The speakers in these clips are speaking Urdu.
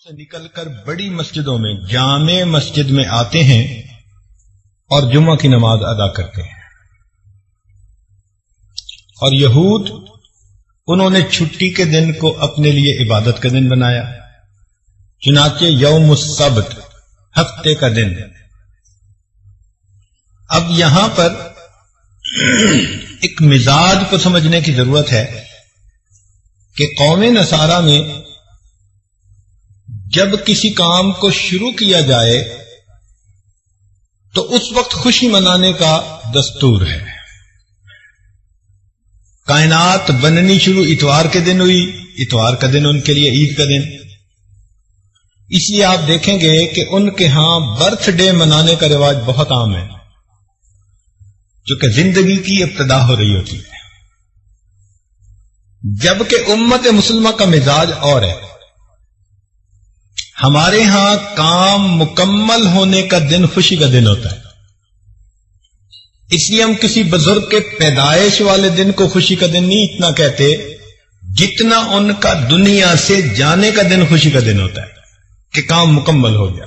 سے نکل کر بڑی مسجدوں میں جامع مسجد میں آتے ہیں اور جمعہ کی نماز ادا کرتے ہیں. اور یہود انہوں نے چھٹی کے دن کو اپنے لیے عبادت کا دن بنایا، چنانچہ یوم السبت ہفتے کا دن. اب یہاں پر ایک مزاج کو سمجھنے کی ضرورت ہے کہ قوم نصارہ میں جب کسی کام کو شروع کیا جائے تو اس وقت خوشی منانے کا دستور ہے. کائنات بننی شروع اتوار کے دن ہوئی، اتوار کا دن ان کے لیے عید کا دن. اس لیے آپ دیکھیں گے کہ ان کے ہاں برتھ ڈے منانے کا رواج بہت عام ہے، جو کہ زندگی کی ابتدا ہو رہی ہوتی ہے. جبکہ امت مسلمہ کا مزاج اور ہے. ہمارے ہاں کام مکمل ہونے کا دن خوشی کا دن ہوتا ہے. اس لیے ہم کسی بزرگ کے پیدائش والے دن کو خوشی کا دن نہیں اتنا کہتے جتنا ان کا دنیا سے جانے کا دن خوشی کا دن ہوتا ہے کہ کام مکمل ہو گیا.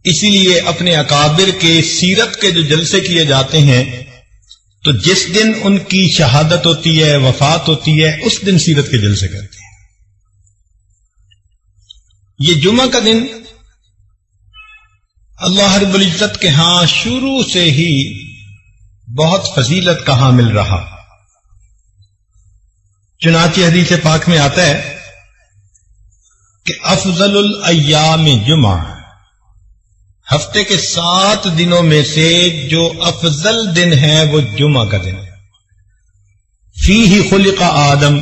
اسی لیے اپنے اکابر کے سیرت کے جو جلسے کیے جاتے ہیں تو جس دن ان کی شہادت ہوتی ہے، وفات ہوتی ہے، اس دن سیرت کے جلسے کرتے ہیں. یہ جمعہ کا دن اللہ رب العزت کے ہاں شروع سے ہی بہت فضیلت کا حامل رہا. چنانچہ حدیث پاک میں آتا ہے کہ افضل الایام جمعہ، ہفتے کے 7 دنوں میں سے جو افضل دن ہے وہ جمعہ کا دن ہے. فیہ خلق آدم،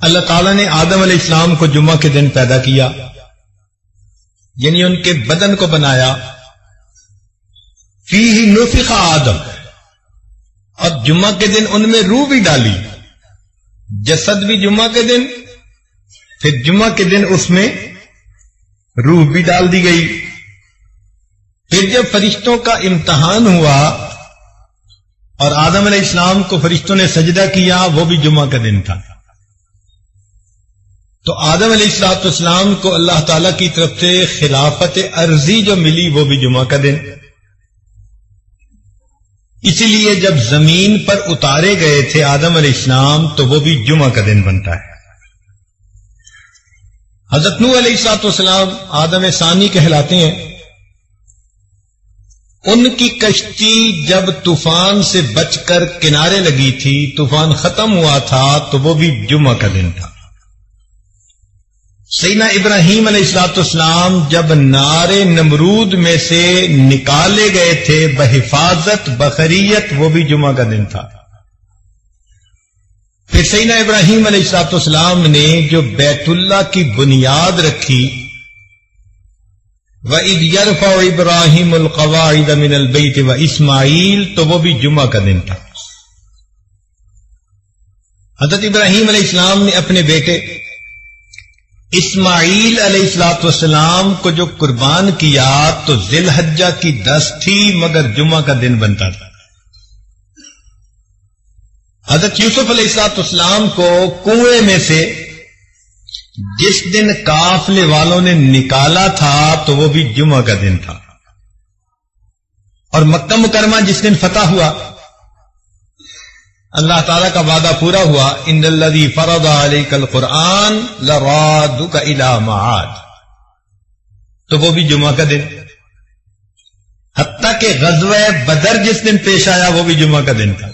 اللہ تعالیٰ نے آدم علیہ السلام کو جمعہ کے دن پیدا کیا، یعنی ان کے بدن کو بنایا. فیہ نفخ آدم، اور جمعہ کے دن ان میں روح بھی ڈالی. جسد بھی جمعہ کے دن، پھر جمعہ کے دن اس میں روح بھی ڈال دی گئی. پھر جب فرشتوں کا امتحان ہوا اور آدم علیہ السلام کو فرشتوں نے سجدہ کیا، وہ بھی جمعہ کا دن تھا. تو آدم علیہ السلام کو اللہ تعالی کی طرف سے خلافت ارضی جو ملی وہ بھی جمعہ کا دن. اسی لیے جب زمین پر اتارے گئے تھے آدم علیہ السلام تو وہ بھی جمعہ کا دن بنتا ہے. حضرت نوح علیہ السلام آدم ثانی کہلاتے ہیں. ان کی کشتی جب طوفان سے بچ کر کنارے لگی تھی، طوفان ختم ہوا تھا، تو وہ بھی جمعہ کا دن تھا. سیدنا ابراہیم علیہ السلام جب نار نمرود میں سے نکالے گئے تھے بحفاظت بخریت، وہ بھی جمعہ کا دن تھا. پھر سیدنا ابراہیم علیہ السلام نے جو بیت اللہ کی بنیاد رکھی، وَإِذْ يَرْفَعُ إِبْرَاهِيمُ الْقَوَاعِدَ مِنَ الْبَيْتِ وَإِسْمَاعِيلُ، تو وہ بھی جمعہ کا دن تھا. حضرت ابراہیم علیہ السلام نے اپنے بیٹے اسماعیل علیہ السلام کو جو قربان کیا تو ذی الحجہ کی 10 تھی، مگر جمعہ کا دن بنتا تھا. حضرت یوسف علیہ السلام کو کنویں میں سے جس دن قافلے والوں نے نکالا تھا تو وہ بھی جمعہ کا دن تھا. اور مکہ مکرمہ جس دن فتح ہوا، اللہ تعالیٰ کا وعدہ پورا ہوا، ان الذی فرض علیک القرآن لرادک الی معاد، تو وہ بھی جمعہ کا دن. حتیٰ کہ غزوہ بدر جس دن پیش آیا وہ بھی جمعہ کا دن تھا.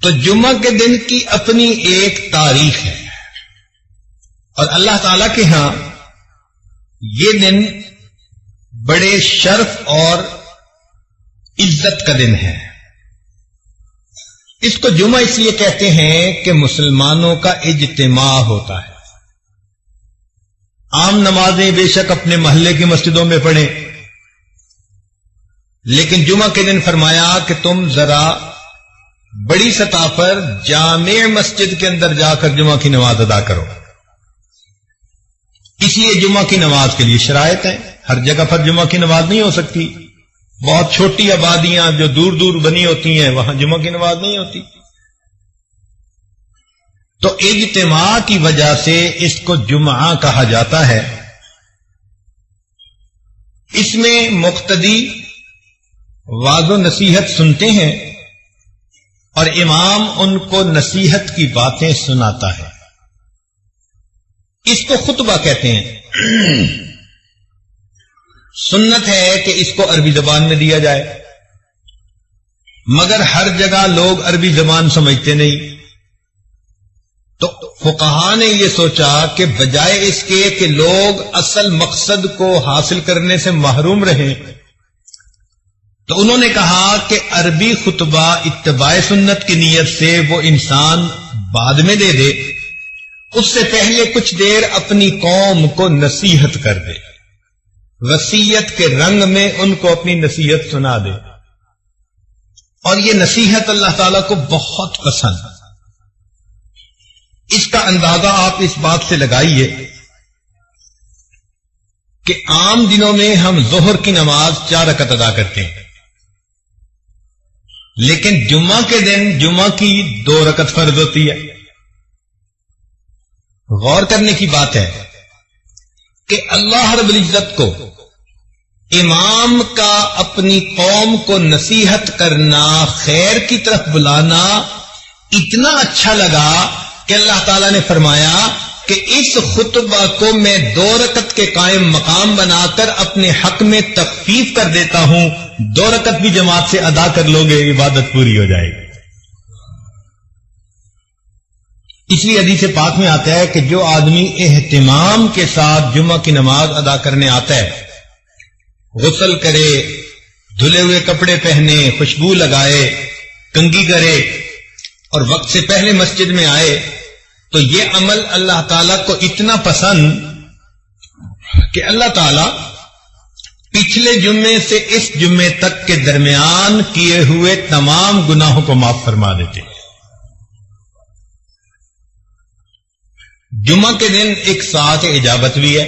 تو جمعہ کے دن کی اپنی ایک تاریخ ہے، اور اللہ تعالیٰ کے ہاں یہ دن بڑے شرف اور عزت کا دن ہے. اس کو جمعہ اس لیے کہتے ہیں کہ مسلمانوں کا اجتماع ہوتا ہے. عام نمازیں بے شک اپنے محلے کی مسجدوں میں پڑھیں، لیکن جمعہ کے دن فرمایا کہ تم ذرا بڑی سطح پر جامع مسجد کے اندر جا کر جمعہ کی نماز ادا کرو. اس لیے جمعہ کی نماز کے لیے شرائط ہیں. ہر جگہ پر جمعہ کی نماز نہیں ہو سکتی. بہت چھوٹی آبادیاں جو دور دور بنی ہوتی ہیں وہاں جمعہ کی نماز نہیں ہوتی. تو اجتماع کی وجہ سے اس کو جمعہ کہا جاتا ہے. اس میں مقتدی واعظ و نصیحت سنتے ہیں اور امام ان کو نصیحت کی باتیں سناتا ہے. اس کو خطبہ کہتے ہیں. سنت ہے کہ اس کو عربی زبان میں دیا جائے، مگر ہر جگہ لوگ عربی زبان سمجھتے نہیں. تو فقہا نے یہ سوچا کہ بجائے اس کے کہ لوگ اصل مقصد کو حاصل کرنے سے محروم رہیں، تو انہوں نے کہا کہ عربی خطبہ اتباع سنت کی نیت سے وہ انسان بعد میں دے دے، اس سے پہلے کچھ دیر اپنی قوم کو نصیحت کر دے، وصیت کے رنگ میں ان کو اپنی نصیحت سنا دے. اور یہ نصیحت اللہ تعالیٰ کو بہت پسند ہے. اس کا اندازہ آپ اس بات سے لگائیے کہ عام دنوں میں ہم ظہر کی نماز 4 رکعت ادا کرتے ہیں، لیکن جمعہ کے دن جمعہ کی 2 رکعت فرض ہوتی ہے. غور کرنے کی بات ہے کہ اللہ رب العزت کو امام کا اپنی قوم کو نصیحت کرنا، خیر کی طرف بلانا اتنا اچھا لگا کہ اللہ تعالیٰ نے فرمایا کہ اس خطبہ کو میں 2 رکعت کے قائم مقام بنا کر اپنے حق میں تخفیف کر دیتا ہوں. 2 رکعت بھی جماعت سے ادا کر لو گے، عبادت پوری ہو جائے گی. اس لیے حدیث پاک میں آتا ہے کہ جو آدمی اہتمام کے ساتھ جمعہ کی نماز ادا کرنے آتا ہے، غسل کرے، دھلے ہوئے کپڑے پہنے، خوشبو لگائے، کنگھی کرے اور وقت سے پہلے مسجد میں آئے، تو یہ عمل اللہ تعالیٰ کو اتنا پسند کہ اللہ تعالیٰ پچھلے جمعے سے اس جمعے تک کے درمیان کیے ہوئے تمام گناہوں کو معاف فرما دیتے. جمعہ کے دن ایک ساعت اجابت بھی ہے.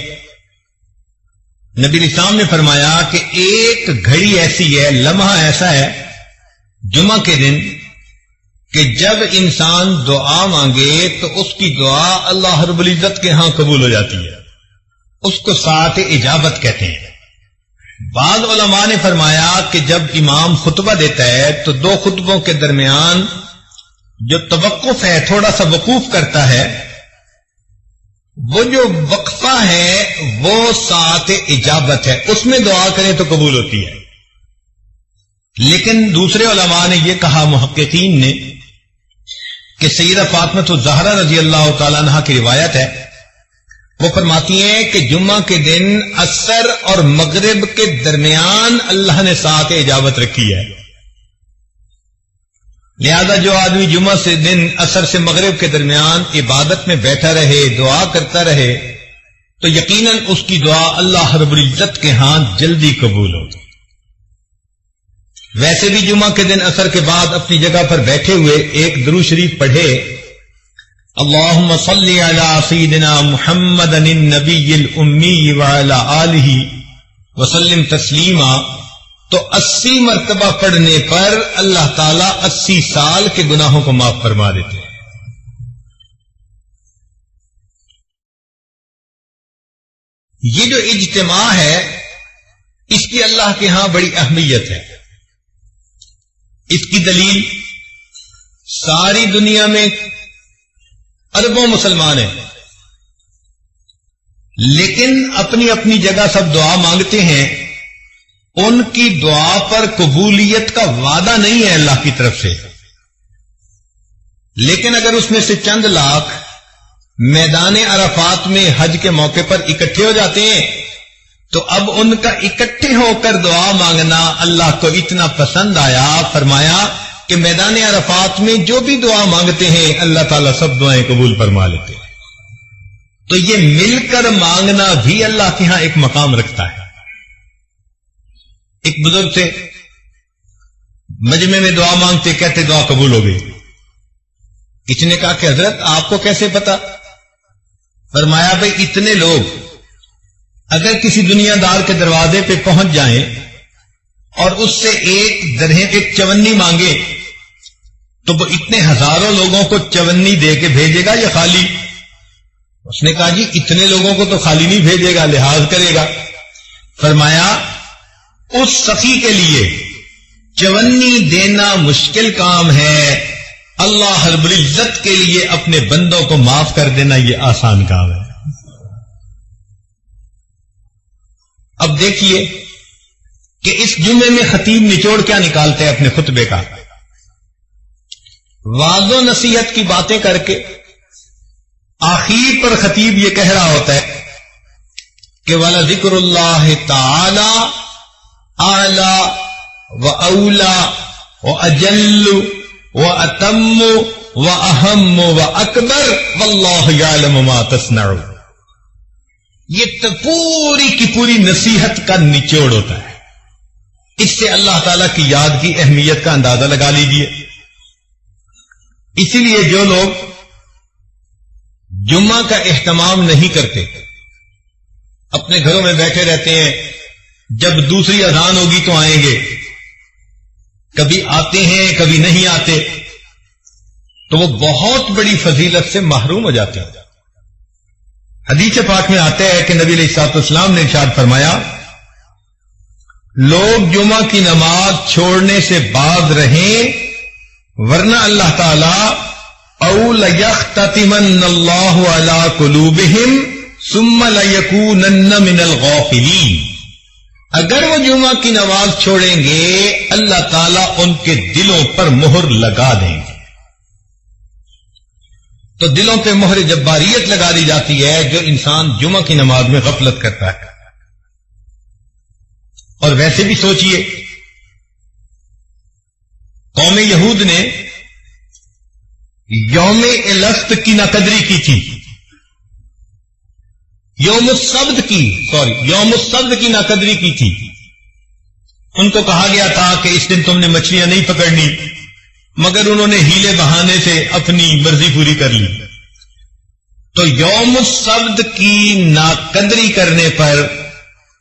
نبی الاسلام نے فرمایا کہ ایک گھڑی ایسی ہے، لمحہ ایسا ہے جمعہ کے دن کہ جب انسان دعا مانگے تو اس کی دعا اللہ رب العزت کے ہاں قبول ہو جاتی ہے. اس کو ساعت اجابت کہتے ہیں. بعض علماء نے فرمایا کہ جب امام خطبہ دیتا ہے تو 2 خطبوں کے درمیان جو توقف ہے، تھوڑا سا وقوف کرتا ہے، وہ جو وقفہ ہے وہ ساعت اجابت ہے، اس میں دعا کریں تو قبول ہوتی ہے. لیکن دوسرے علماء نے یہ کہا، محققین نے، کہ سیدہ فاطمہ الزہرا رضی اللہ تعالیٰ عنہ کی روایت ہے، وہ فرماتی ہیں کہ جمعہ کے دن عصر اور مغرب کے درمیان اللہ نے ساعت اجابت رکھی ہے. لہذا جو آدمی جمعہ سے دن عصر سے مغرب کے درمیان عبادت میں بیٹھا رہے، دعا کرتا رہے، تو یقیناً اس کی دعا اللہ رب العزت کے ہاں جلدی قبول ہوگی. ویسے بھی جمعہ کے دن عصر کے بعد اپنی جگہ پر بیٹھے ہوئے ایک درود شریف پڑھے، اللہم صلی علی سیدنا محمد النبی الامی وعلی آلہ وسلم تسلیما، تو 80 مرتبہ پڑھنے پر اللہ تعالیٰ 80 سال کے گناہوں کو معاف فرما دیتے ہیں. یہ جو اجتماع ہے اس کی اللہ کے ہاں بڑی اہمیت ہے. اس کی دلیل ساری دنیا میں اربوں مسلمان ہیں، لیکن اپنی اپنی جگہ سب دعا مانگتے ہیں. ان کی دعا پر قبولیت کا وعدہ نہیں ہے اللہ کی طرف سے، لیکن اگر اس میں سے چند لاکھ میدان عرفات میں حج کے موقع پر اکٹھے ہو جاتے ہیں تو اب ان کا اکٹھے ہو کر دعا مانگنا اللہ کو اتنا پسند آیا، فرمایا کہ میدان عرفات میں جو بھی دعا مانگتے ہیں اللہ تعالیٰ سب دعائیں قبول فرما لیتے ہیں. تو یہ مل کر مانگنا بھی اللہ کے ہاں ایک مقام رکھتا ہے. ایک بزرگ تھے، مجمع میں دعا مانگتے، کہتے دعا قبول ہو گئی. کسی نے کہا کہ حضرت آپ کو کیسے پتا؟ فرمایا بھئی اتنے لوگ اگر کسی دنیا دار کے دروازے پہ پہنچ جائیں اور اس سے ایک چونی مانگے تو وہ اتنے ہزاروں لوگوں کو چونی دے کے بھیجے گا یا خالی؟ اس نے کہا جی اتنے لوگوں کو تو خالی نہیں بھیجے گا، لحاظ کرے گا۔ فرمایا اس سخی کے لیے چونی دینا مشکل کام ہے، اللہ رب العزت کے لیے اپنے بندوں کو معاف کر دینا یہ آسان کام ہے۔ اب دیکھیے کہ اس جمعے میں خطیب نچوڑ کیا نکالتے ہیں اپنے خطبے کا۔ واعظ و نصیحت کی باتیں کر کے آخر پر خطیب یہ کہہ رہا ہوتا ہے کہ وَلَذِكْرُ اللَّهِ تَعَالَى أَعْلَى وَأَوْلَى وَأَجَلُّ وَأَتَمُّ وَأَهَمُّ وَأَكْبَرُ وَاللَّهُ يَعْلَمُ مَا تَصْنَعُونَ۔ یہ تو پوری کی پوری نصیحت کا نچوڑ ہوتا ہے۔ اس سے اللہ تعالی کی یاد کی اہمیت کا اندازہ لگا لیجئے۔ اسی لیے جو لوگ جمعہ کا اہتمام نہیں کرتے، اپنے گھروں میں بیٹھے رہتے ہیں، جب دوسری اذان ہوگی تو آئیں گے، کبھی آتے ہیں کبھی نہیں آتے، تو وہ بہت بڑی فضیلت سے محروم ہو جاتے ہیں۔ حدیث پاک میں آتا ہے کہ نبی علیہ الصلوۃ والسلام نے ارشاد فرمایا لوگ جمعہ کی نماز چھوڑنے سے باز رہیں، ورنہ اللہ تعالی او لیختتمن اللہ علی قلوبہم ثم لیکونن من الغافلین، اگر وہ جمعہ کی نماز چھوڑیں گے اللہ تعالیٰ ان کے دلوں پر مہر لگا دیں گے۔ تو دلوں پہ مہر جباریت لگا دی جاتی ہے جو انسان جمعہ کی نماز میں غفلت کرتا ہے۔ اور ویسے بھی سوچئے، قوم یہود نے یوم الست کی ناقدری کی تھی، یوم السبت کی ناقدری کی تھی۔ ان کو کہا گیا تھا کہ اس دن تم نے مچھلیاں نہیں پکڑنی، مگر انہوں نے ہیلے بہانے سے اپنی مرضی پوری کر لی۔ تو یوم السبت کی ناقدری کرنے پر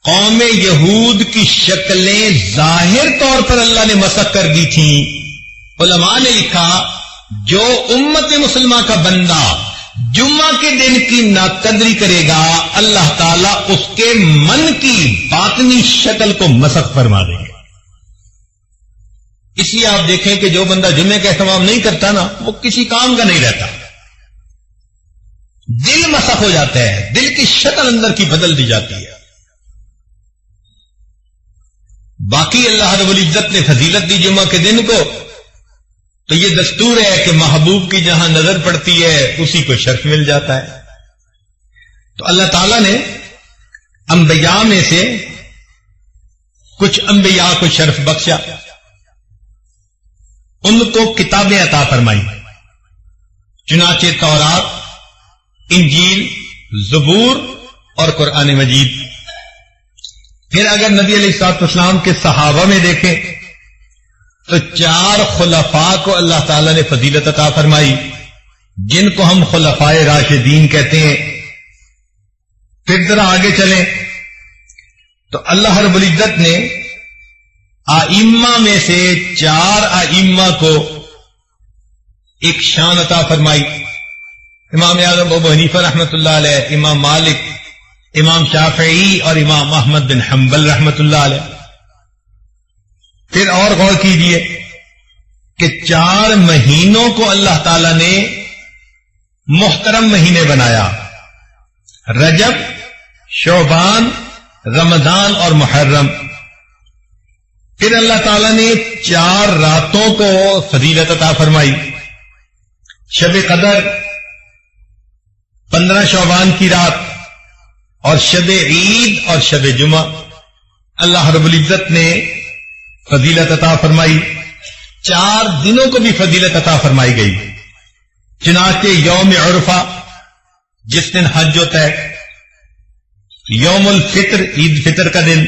قوم یہود کی شکلیں ظاہر طور پر اللہ نے مسخ کر دی تھیں۔ علماء نے لکھا جو امت مسلمہ کا بندہ جمعہ کے دن کی ناقدری کرے گا اللہ تعالیٰ اس کے من کی باطنی شکل کو مسخ فرما دے گا۔ اس لیے آپ دیکھیں کہ جو بندہ جمعے کا اہتمام نہیں کرتا نا وہ کسی کام کا نہیں رہتا، دل مسخ ہو جاتا ہے، دل کی شکل اندر کی بدل دی جاتی ہے۔ باقی اللہ رب العزت نے فضیلت دی جمعہ کے دن کو، تو یہ دستور ہے کہ محبوب کی جہاں نظر پڑتی ہے اسی کو شرف مل جاتا ہے۔ تو اللہ تعالیٰ نے انبیاء میں سے کچھ انبیاء کو شرف بخشا، ان کو کتابیں عطا فرمائی، چنانچہ تورات، انجیل، زبور اور قرآن مجید۔ پھر اگر نبی علیہ الصلوۃ والسلام کے صحابہ میں دیکھیں تو 4 خلفاء کو اللہ تعالیٰ نے فضیلت عطا فرمائی، جن کو ہم خلفائے راشدین کہتے ہیں۔ پھر ذرا آگے چلیں تو اللہ رب العزت نے آئمہ میں سے 4 آئمہ کو ایک شان عطا فرمائی، امام اعظم ابو حنیفہ رحمۃ اللہ علیہ، امام مالک، امام شافعی اور امام احمد بن حنبل رحمۃ اللہ علیہ۔ پھر اور غور کیجئے کہ 4 مہینوں کو اللہ تعالی نے محترم مہینے بنایا، رجب، شعبان، رمضان اور محرم۔ پھر اللہ تعالی نے 4 راتوں کو فضیلت عطا فرمائی، شب قدر، 15 شعبان کی رات، اور شب عید اور شب جمعہ اللہ رب العزت نے فضیلت عطا فرمائی۔ 4 دنوں کو بھی فضیلت عطا فرمائی گئی، چنانچہ یوم عرفہ جس دن حج ہوتا ہے، یوم الفطر عید فطر کا دن،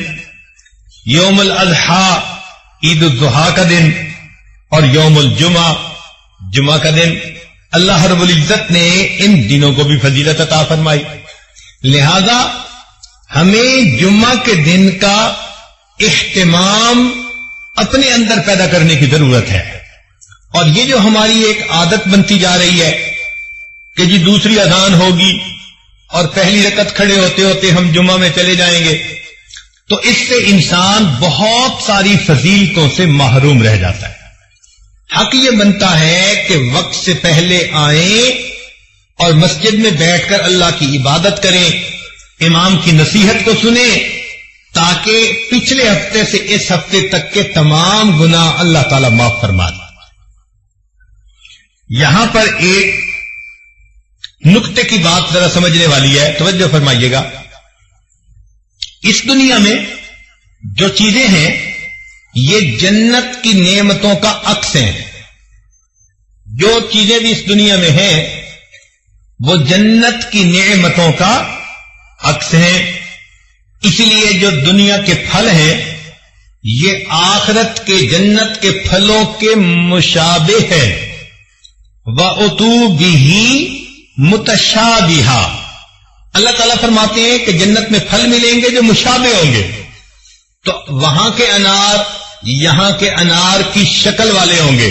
یوم الاضحیٰ عید الاضحیٰ کا دن، اور یوم الجمعہ جمعہ کا دن۔ اللہ رب العزت نے ان دنوں کو بھی فضیلت عطا فرمائی۔ لہذا ہمیں جمعہ کے دن کا اہتمام اپنے اندر پیدا کرنے کی ضرورت ہے، اور یہ جو ہماری ایک عادت بنتی جا رہی ہے کہ جی دوسری اذان ہوگی اور پہلی رکعت کھڑے ہوتے ہوتے ہم جمعہ میں چلے جائیں گے، تو اس سے انسان بہت ساری فضیلتوں سے محروم رہ جاتا ہے۔ حق یہ بنتا ہے کہ وقت سے پہلے آئیں اور مسجد میں بیٹھ کر اللہ کی عبادت کریں، امام کی نصیحت کو سنیں، تاکہ پچھلے ہفتے سے اس ہفتے تک کے تمام گناہ اللہ تعالی معاف فرما دے۔ یہاں پر ایک نقطے کی بات ذرا سمجھنے والی ہے، توجہ فرمائیے گا۔ اس دنیا میں جو چیزیں ہیں یہ جنت کی نعمتوں کا عکس ہیں۔ جو چیزیں بھی اس دنیا میں ہیں وہ جنت کی نعمتوں کا عکس ہیں، اس لیے جو دنیا کے پھل ہیں یہ آخرت کے جنت کے پھلوں کے مشابہ ہیں۔ وَأُتُوا بِهِ مُتَشَابِهًا، اللہ تعالیٰ فرماتے ہیں کہ جنت میں پھل ملیں گے جو مشابہ ہوں گے، تو وہاں کے انار یہاں کے انار کی شکل والے ہوں گے،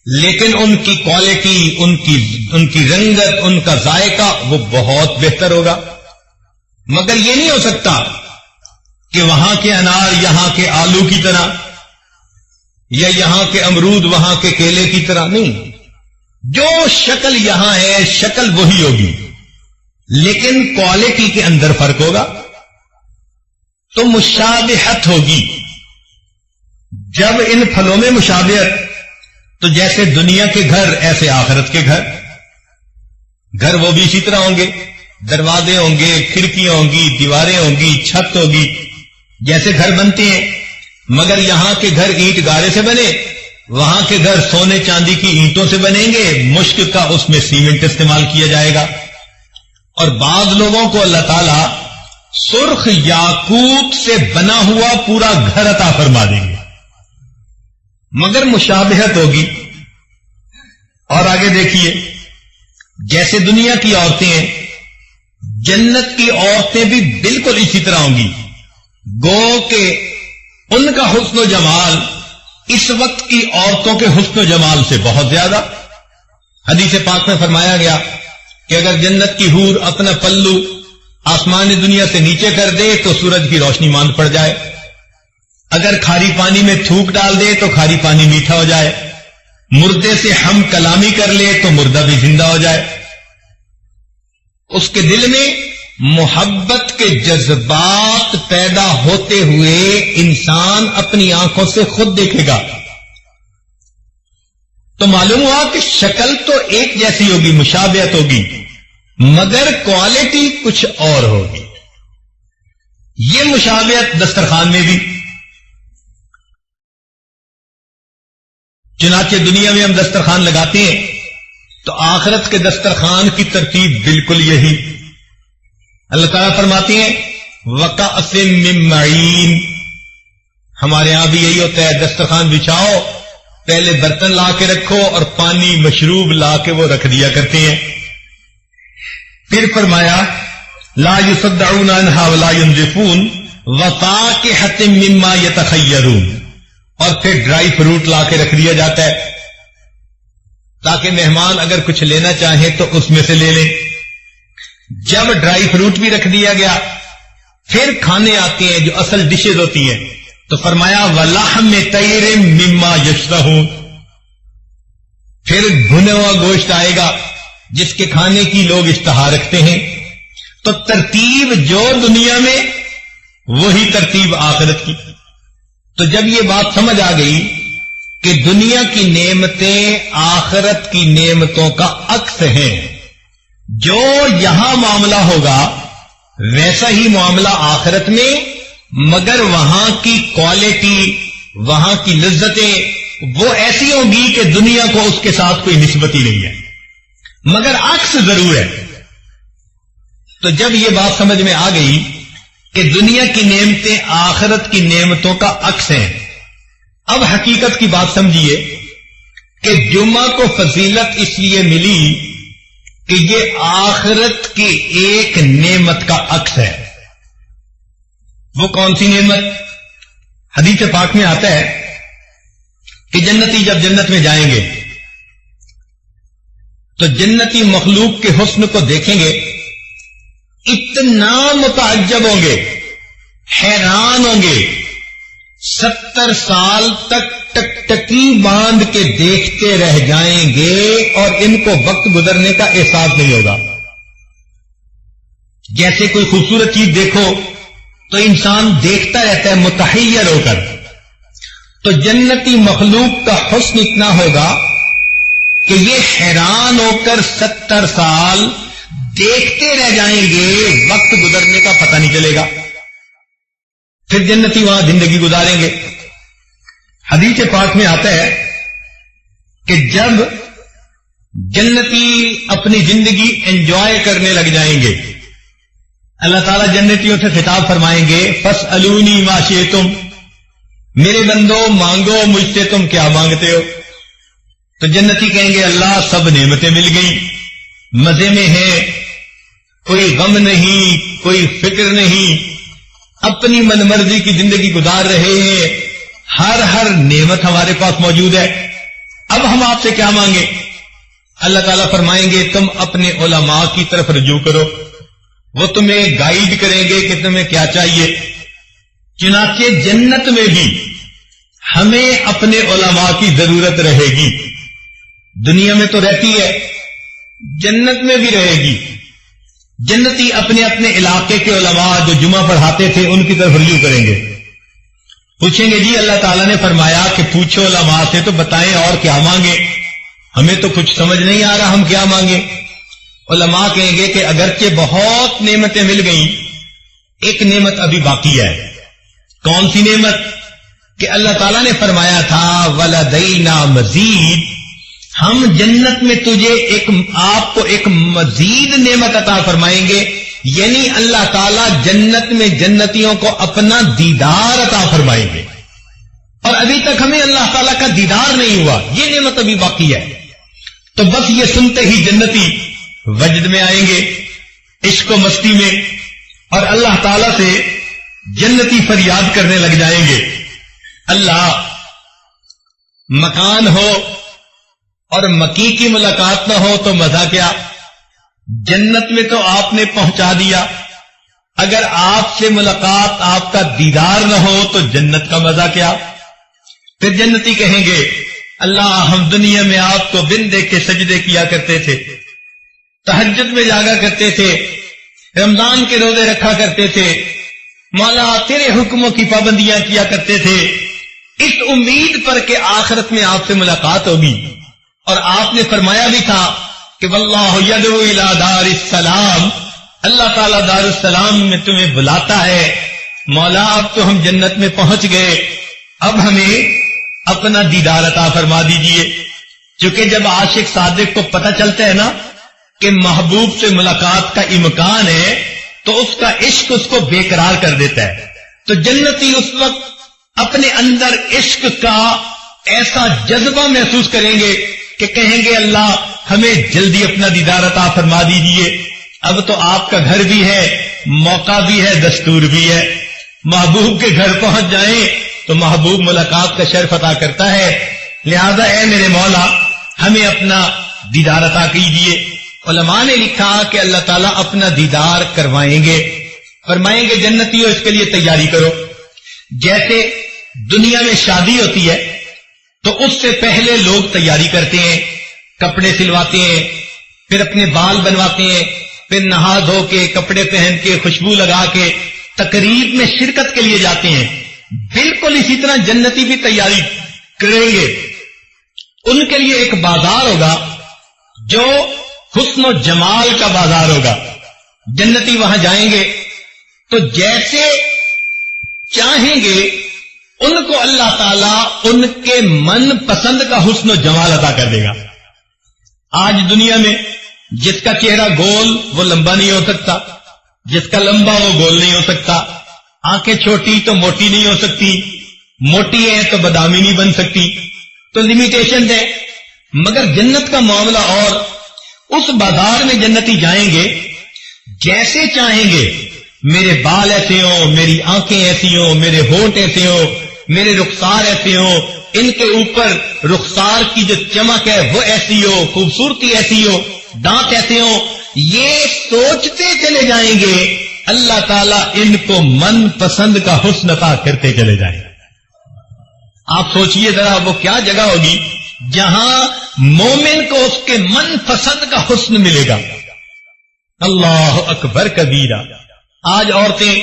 لیکن ان کی کوالٹی، ان کی رنگت، ان کا ذائقہ وہ بہت بہتر ہوگا۔ مگر یہ نہیں ہو سکتا کہ وہاں کے انار یہاں کے آلو کی طرح، یا یہاں کے امرود وہاں کے کیلے کی طرح، نہیں۔ جو شکل یہاں ہے شکل وہی ہوگی، لیکن کوالٹی کے اندر فرق ہوگا، تو مشابہت ہوگی۔ جب ان پھلوں میں مشابہت، تو جیسے دنیا کے گھر ایسے آخرت کے گھر وہ بھی اسی طرح ہوں گے، دروازے ہوں گے، کھڑکیاں ہوں گی، دیواریں ہوں گی، چھت ہوگی، جیسے گھر بنتے ہیں۔ مگر یہاں کے گھر اینٹ گارے سے بنے، وہاں کے گھر سونے چاندی کی اینٹوں سے بنیں گے، مشک کا اس میں سیمنٹ استعمال کیا جائے گا۔ اور بعض لوگوں کو اللہ تعالیٰ سرخ یاقوت سے بنا ہوا پورا گھر عطا فرما دیں گے، مگر مشابہت ہوگی۔ اور آگے دیکھیے، جیسے دنیا کی عورتیں ہیں، جنت کی عورتیں بھی بالکل اسی طرح ہوں گی، گو کہ ان کا حسن و جمال اس وقت کی عورتوں کے حسن و جمال سے بہت زیادہ۔ حدیث پاک میں فرمایا گیا کہ اگر جنت کی حور اپنا پلو آسمان دنیا سے نیچے کر دے تو سورج کی روشنی ماند پڑ جائے، اگر کھاری پانی میں تھوک ڈال دے تو کھاری پانی میٹھا ہو جائے، مردے سے ہم کلامی کر لے تو مردہ بھی زندہ ہو جائے۔ اس کے دل میں محبت کے جذبات پیدا ہوتے ہوئے انسان اپنی آنکھوں سے خود دیکھے گا، تو معلوم ہوا کہ شکل تو ایک جیسی ہوگی، مشابہت ہوگی، مگر کوالٹی کچھ اور ہوگی۔ یہ مشابہت دسترخوان میں بھی، چنانچہ دنیا میں ہم دسترخوان لگاتے ہیں تو آخرت کے دسترخوان کی ترتیب بالکل یہی۔ اللہ تعالیٰ فرماتے ہیں وَكَأْسٍ مِّن مَّعِينٍ، ہمارے ہاں بھی یہی ہوتا ہے، دسترخوان بچھاؤ، پہلے برتن لا کے رکھو اور پانی مشروب لا کے وہ رکھ دیا کرتے ہیں۔ پھر فرمایا لا يصدعون عنها ولا ينزفون وفاكهة مما يتخيرون، اور پھر ڈرائی فروٹ لا کے رکھ دیا جاتا ہے تاکہ مہمان اگر کچھ لینا چاہیں تو اس میں سے لے لیں۔ جب ڈرائی فروٹ بھی رکھ دیا گیا، پھر کھانے آتے ہیں جو اصل ڈشز ہوتی ہیں، تو فرمایا وَلَحْمِ طَيْرٍ مِّمَّا يَشْتَهُونَ، پھر بھنا ہوا گوشت آئے گا جس کے کھانے کی لوگ اشتہا رکھتے ہیں۔ تو ترتیب جو دنیا میں وہی ترتیب آخرت کی۔ تو جب یہ بات سمجھ آ گئی کہ دنیا کی نعمتیں آخرت کی نعمتوں کا عکس ہیں، جو یہاں معاملہ ہوگا ویسا ہی معاملہ آخرت میں، مگر وہاں کی کوالٹی، وہاں کی لذتیں وہ ایسی ہوں گی کہ دنیا کو اس کے ساتھ کوئی نسبت ہی نہیں ہے، مگر عکس ضرور ہے۔ تو جب یہ بات سمجھ میں آ گئی کہ دنیا کی نعمتیں آخرت کی نعمتوں کا عکس ہیں، اب حقیقت کی بات سمجھیے کہ جمعہ کو فضیلت اس لیے ملی کہ یہ آخرت کی ایک نعمت کا عکس ہے۔ وہ کون سی نعمت؟ حدیث پاک میں آتا ہے کہ جنتی جب جنت میں جائیں گے تو جنتی مخلوق کے حسن کو دیکھیں گے، اتنا متعجب ہوں گے، حیران ہوں گے، 70 سال تک ٹکٹکی باندھ کے دیکھتے رہ جائیں گے اور ان کو وقت گزرنے کا احساس نہیں ہوگا۔ جیسے کوئی خوبصورت چیز دیکھو تو انسان دیکھتا رہتا ہے متحیر ہو کر، تو جنتی مخلوق کا حسن اتنا ہوگا کہ یہ حیران ہو کر 70 سال دیکھتے رہ جائیں گے، وقت گزرنے کا پتہ نہیں چلے گا۔ پھر جنتی وہاں زندگی گزاریں گے۔ حدیث پاک میں آتا ہے کہ جب جنتی اپنی زندگی انجوائے کرنے لگ جائیں گے، اللہ تعالیٰ جنتیوں سے خطاب فرمائیں گے، فاسألونی ما شئتم، میرے بندو مانگو مجھ سے تم کیا مانگتے ہو۔ تو جنتی کہیں گے اللہ سب نعمتیں مل گئیں، مزے میں ہیں، کوئی غم نہیں، کوئی فکر نہیں، اپنی من مرضی کی زندگی گزار رہے ہیں، ہر نعمت ہمارے پاس موجود ہے، اب ہم آپ سے کیا مانگیں؟ اللہ تعالیٰ فرمائیں گے تم اپنے علماء کی طرف رجوع کرو، وہ تمہیں گائیڈ کریں گے کہ تمہیں کیا چاہیے۔ چنانچہ جنت میں بھی ہمیں اپنے علماء کی ضرورت رہے گی، دنیا میں تو رہتی ہے، جنت میں بھی رہے گی۔ جنتی اپنے اپنے علاقے کے علماء جو جمعہ پڑھاتے تھے ان کی طرف رجوع کریں گے، پوچھیں گے جی اللہ تعالیٰ نے فرمایا کہ پوچھو علماء سے تو بتائیں اور کیا مانگے، ہمیں تو کچھ سمجھ نہیں آ رہا ہم کیا مانگیں۔ علماء کہیں گے کہ اگرچہ بہت نعمتیں مل گئیں، ایک نعمت ابھی باقی ہے۔ کون سی نعمت؟ کہ اللہ تعالیٰ نے فرمایا تھا وَلَدَيْنَا مَزِيدٌ، ہم جنت میں تجھے آپ کو ایک مزید نعمت عطا فرمائیں گے، یعنی اللہ تعالیٰ جنت میں جنتیوں کو اپنا دیدار عطا فرمائیں گے، اور ابھی تک ہمیں اللہ تعالیٰ کا دیدار نہیں ہوا، یہ نعمت ابھی باقی ہے۔ تو بس یہ سنتے ہی جنتی وجد میں آئیں گے، عشق و مستی میں، اور اللہ تعالیٰ سے جنتی فریاد کرنے لگ جائیں گے، اللہ مکان ہو اور مکی کی ملاقات نہ ہو تو مزہ کیا، جنت میں تو آپ نے پہنچا دیا، اگر آپ سے ملاقات آپ کا دیدار نہ ہو تو جنت کا مزہ کیا۔ پھر جنتی کہیں گے اللہ ہم دنیا میں آپ کو بن دیکھ کے سجدے کیا کرتے تھے، تہجد میں جاگا کرتے تھے، رمضان کے روزے رکھا کرتے تھے، مولا تیرے حکموں کی پابندیاں کیا کرتے تھے، اس امید پر کہ آخرت میں آپ سے ملاقات ہوگی، اور آپ نے فرمایا بھی تھا کہ واللہ یدعو الی دار السلام، اللہ تعالیٰ دار السلام میں تمہیں بلاتا ہے، مولا اب تو ہم جنت میں پہنچ گئے، اب ہمیں اپنا دیدار عطا فرما دیجئے۔ چونکہ جب عاشق صادق کو پتہ چلتا ہے نا کہ محبوب سے ملاقات کا امکان ہے تو اس کا عشق اس کو بے قرار کر دیتا ہے، تو جنتی اس وقت اپنے اندر عشق کا ایسا جذبہ محسوس کریں گے کہ کہیں گے اللہ ہمیں جلدی اپنا دیدار عطا فرما دیجئے، اب تو آپ کا گھر بھی ہے، موقع بھی ہے، دستور بھی ہے، محبوب کے گھر پہنچ جائیں تو محبوب ملاقات کا شرف عطا کرتا ہے، لہذا اے میرے مولا ہمیں اپنا دیدار عطا کیجئے۔ علماء نے لکھا کہ اللہ تعالیٰ اپنا دیدار کروائیں گے، فرمائیں گے جنتیوں اس کے لیے تیاری کرو۔ جیسے دنیا میں شادی ہوتی ہے تو اس سے پہلے لوگ تیاری کرتے ہیں، کپڑے سلواتے ہیں، پھر اپنے بال بنواتے ہیں، پھر نہا دھو کے کپڑے پہن کے خوشبو لگا کے تقریب میں شرکت کے لیے جاتے ہیں، بالکل اسی طرح جنتی بھی تیاری کریں گے۔ ان کے لیے ایک بازار ہوگا جو حسن و جمال کا بازار ہوگا، جنتی وہاں جائیں گے تو جیسے چاہیں گے ان کو اللہ تعالیٰ ان کے من پسند کا حسن و جمال عطا کر دے گا۔ آج دنیا میں جس کا چہرہ گول وہ لمبا نہیں ہو سکتا، جس کا لمبا وہ گول نہیں ہو سکتا، آنکھیں چھوٹی تو موٹی نہیں ہو سکتی، موٹی ہے تو بادامی نہیں بن سکتی، تو لمیٹیشن ہے۔ مگر جنت کا معاملہ اور، اس بازار میں جنتی جائیں گے، جیسے چاہیں گے میرے بال ایسے ہوں، میری آنکھیں ایسی ہوں، میرے ہونٹ ایسے ہوں، میرے رخسار ایسے ہوں، ان کے اوپر رخسار کی جو چمک ہے وہ ایسی ہو، خوبصورتی ایسی ہو، دانت ایسے ہوں، یہ سوچتے چلے جائیں گے، اللہ تعالیٰ ان کو من پسند کا حسن عطا کرتے چلے جائیں گے۔ آپ سوچئے ذرا وہ کیا جگہ ہوگی جہاں مومن کو اس کے من پسند کا حسن ملے گا۔ اللہ اکبر کبیرہ۔ آج عورتیں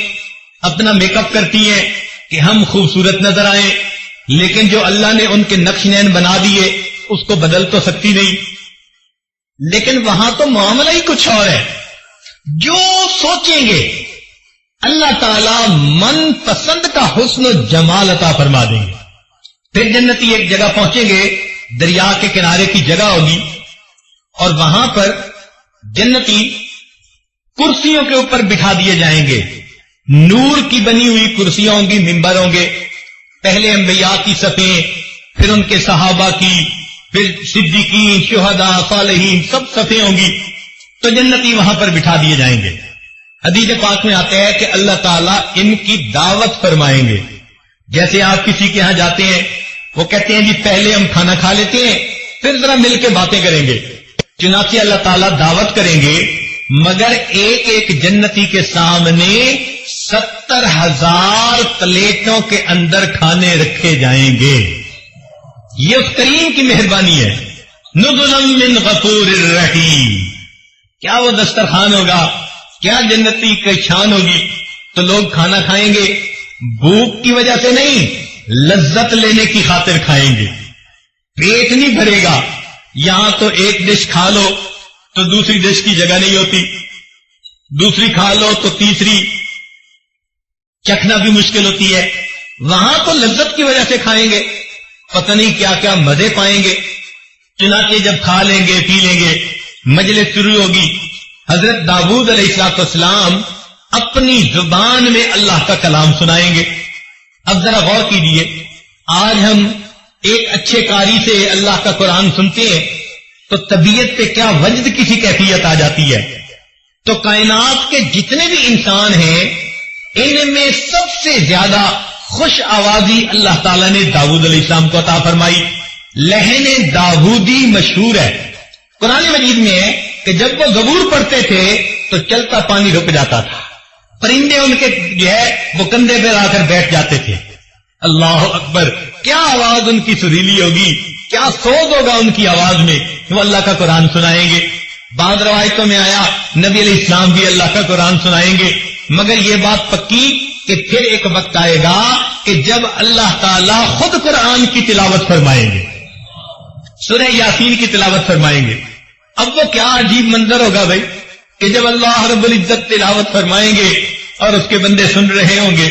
اپنا میک اپ کرتی ہیں کہ ہم خوبصورت نظر آئیں، لیکن جو اللہ نے ان کے نقش نین بنا دیے اس کو بدل تو سکتی نہیں، لیکن وہاں تو معاملہ ہی کچھ اور ہے۔ جو سوچیں گے اللہ تعالیٰ من پسند کا حسن و جمال عطا فرما دیں گے۔ پھر جنتی ایک جگہ پہنچیں گے، دریا کے کنارے کی جگہ ہوگی، اور وہاں پر جنتی کرسیوں کے اوپر بٹھا دیے جائیں گے، نور کی بنی ہوئی کرسیاں ہوں گی، ممبر ہوں گے، پہلے انبیاء کی صفیں، پھر ان کے صحابہ کی، پھر صدیقین، شہداء، صالحین، سب صفیں ہوں گی، تو جنتی وہاں پر بٹھا دیے جائیں گے۔ حدیث پاک میں آتا ہے کہ اللہ تعالیٰ ان کی دعوت فرمائیں گے۔ جیسے آپ کسی کے ہاں جاتے ہیں، وہ کہتے ہیں جی پہلے ہم کھانا کھا لیتے ہیں پھر ذرا مل کے باتیں کریں گے، چنانچہ اللہ تعالیٰ دعوت کریں گے، مگر ایک ایک جنتی کے سامنے 70,000 پلیٹوں کے اندر کھانے رکھے جائیں گے۔ یہ اس کریم کی مہربانی ہے۔ نزلا من غفور الرحیم۔ کیا وہ دسترخوان ہوگا، کیا جنتی کی شان ہوگی، تو لوگ کھانا کھائیں گے بھوک کی وجہ سے نہیں، لذت لینے کی خاطر کھائیں گے، پیٹ نہیں بھرے گا۔ یہاں تو ایک ڈش کھا لو تو دوسری ڈش کی جگہ نہیں ہوتی، دوسری کھا لو تو تیسری چکھنا بھی مشکل ہوتی ہے۔ وہاں تو لذت کی وجہ سے کھائیں گے، پتہ نہیں کیا کیا مزے پائیں گے۔ چنانچہ جب کھا لیں گے پی لیں گے، مجلس شروع ہوگی۔ حضرت داؤد علیہ السلام اپنی زبان میں اللہ کا کلام سنائیں گے۔ اب ذرا غور کیجیے، آج ہم ایک اچھے قاری سے اللہ کا قرآن سنتے ہیں تو طبیعت پہ کیا وجد کسی کیفیت آ جاتی ہے۔ تو کائنات کے جتنے بھی انسان ہیں ان میں سب سے زیادہ خوش آوازی اللہ تعالیٰ نے داؤد علیہ السلام کو عطا فرمائی۔ لہن داؤدی مشہور ہے، قرآن مجید میں ہے کہ جب وہ زبور پڑھتے تھے تو چلتا پانی رک جاتا تھا، پرندے ان کے جو ہے وہ کندھے پہ آ کر بیٹھ جاتے تھے۔ اللہ اکبر، کیا آواز ان کی سریلی ہوگی، کیا سوز ہوگا ان کی آواز میں، وہ اللہ کا قرآن سنائیں گے۔ بعض روایتوں میں آیا نبی علیہ السلام بھی اللہ کا قرآن سنائیں گے، مگر یہ بات پکی کہ پھر ایک وقت آئے گا کہ جب اللہ تعالیٰ خود قرآن کی تلاوت فرمائیں گے، سورہ یاسین کی تلاوت فرمائیں گے۔ اب وہ کیا عجیب منظر ہوگا بھائی کہ جب اللہ رب العزت تلاوت فرمائیں گے اور اس کے بندے سن رہے ہوں گے،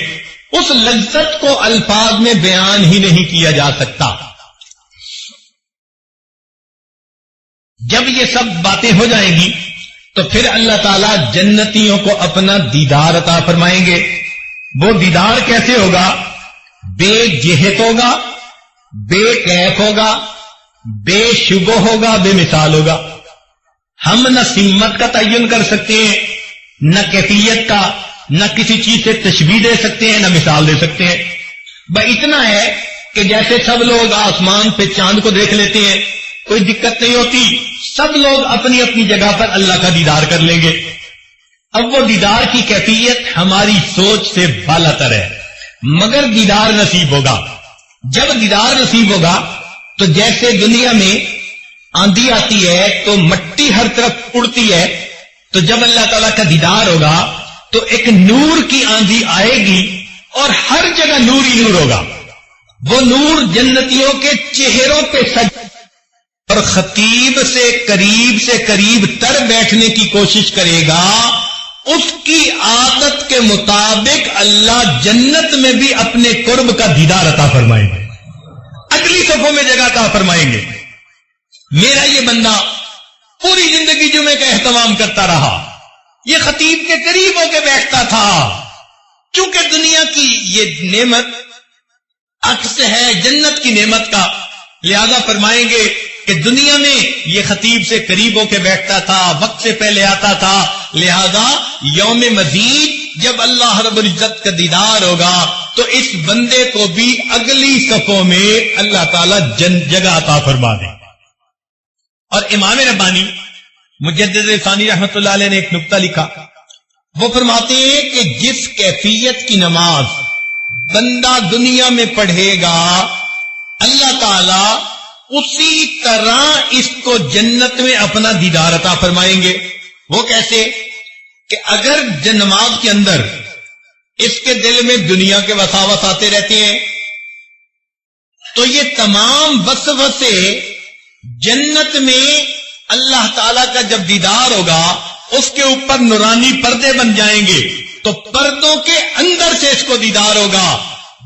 اس لذت کو الفاظ میں بیان ہی نہیں کیا جا سکتا۔ جب یہ سب باتیں ہو جائیں گی تو پھر اللہ تعالیٰ جنتیوں کو اپنا دیدار عطا فرمائیں گے۔ وہ دیدار کیسے ہوگا؟ بے جہت ہوگا، بے کیف ہوگا، بے شبہ ہوگا، بے مثال ہوگا۔ ہم نہ سمت کا تعین کر سکتے ہیں، نہ کیفیت کا، نہ کسی چیز سے تشبیہ دے سکتے ہیں، نہ مثال دے سکتے ہیں۔ بس اتنا ہے کہ جیسے سب لوگ آسمان پہ چاند کو دیکھ لیتے ہیں، کوئی دقت نہیں ہوتی، سب لوگ اپنی اپنی جگہ پر اللہ کا دیدار کر لیں گے۔ اب وہ دیدار کی کیفیت ہماری سوچ سے بالا تر ہے، مگر دیدار نصیب ہوگا۔ جب دیدار نصیب ہوگا تو جیسے دنیا میں آندھی آتی ہے تو مٹی ہر طرف اڑتی ہے، تو جب اللہ تعالیٰ کا دیدار ہوگا تو ایک نور کی آندھی آئے گی اور ہر جگہ نور ہی نور ہوگا۔ وہ نور جنتیوں کے چہروں پہ سج اور خطیب سے قریب تر بیٹھنے کی کوشش کرے گا، اس کی عادت کے مطابق اللہ جنت میں بھی اپنے قرب کا دیدار عطا فرمائیں گے، اگلی صفوں میں جگہ عطا فرمائیں گے۔ میرا یہ بندہ پوری زندگی جمعے کا اہتمام کرتا رہا، یہ خطیب کے قریب ہو کے بیٹھتا تھا، چونکہ دنیا کی یہ نعمت عکس ہے جنت کی نعمت کا، لہذا فرمائیں گے کہ دنیا میں یہ خطیب سے قریب ہو کے بیٹھتا تھا، وقت سے پہلے آتا تھا، لہذا یوم مزید جب اللہ رب العزت کا دیدار ہوگا تو اس بندے کو بھی اگلی صفوں میں اللہ تعالیٰ جگہ عطا فرما دے. اور امام ربانی مجدد ثانی رحمت اللہ علیہ نے ایک نقطہ لکھا. وہ فرماتے ہیں کہ جس کیفیت کی نماز بندہ دنیا میں پڑھے گا اللہ تعالیٰ اسی طرح اس کو جنت میں اپنا دیدار عطا فرمائیں گے. وہ کیسے کہ اگر نماز کے اندر اس کے دل میں دنیا کے وساوس آتے رہتے ہیں تو یہ تمام وسوسے جنت میں اللہ تعالیٰ کا جب دیدار ہوگا اس کے اوپر نورانی پردے بن جائیں گے تو پردوں کے اندر سے اس کو دیدار ہوگا.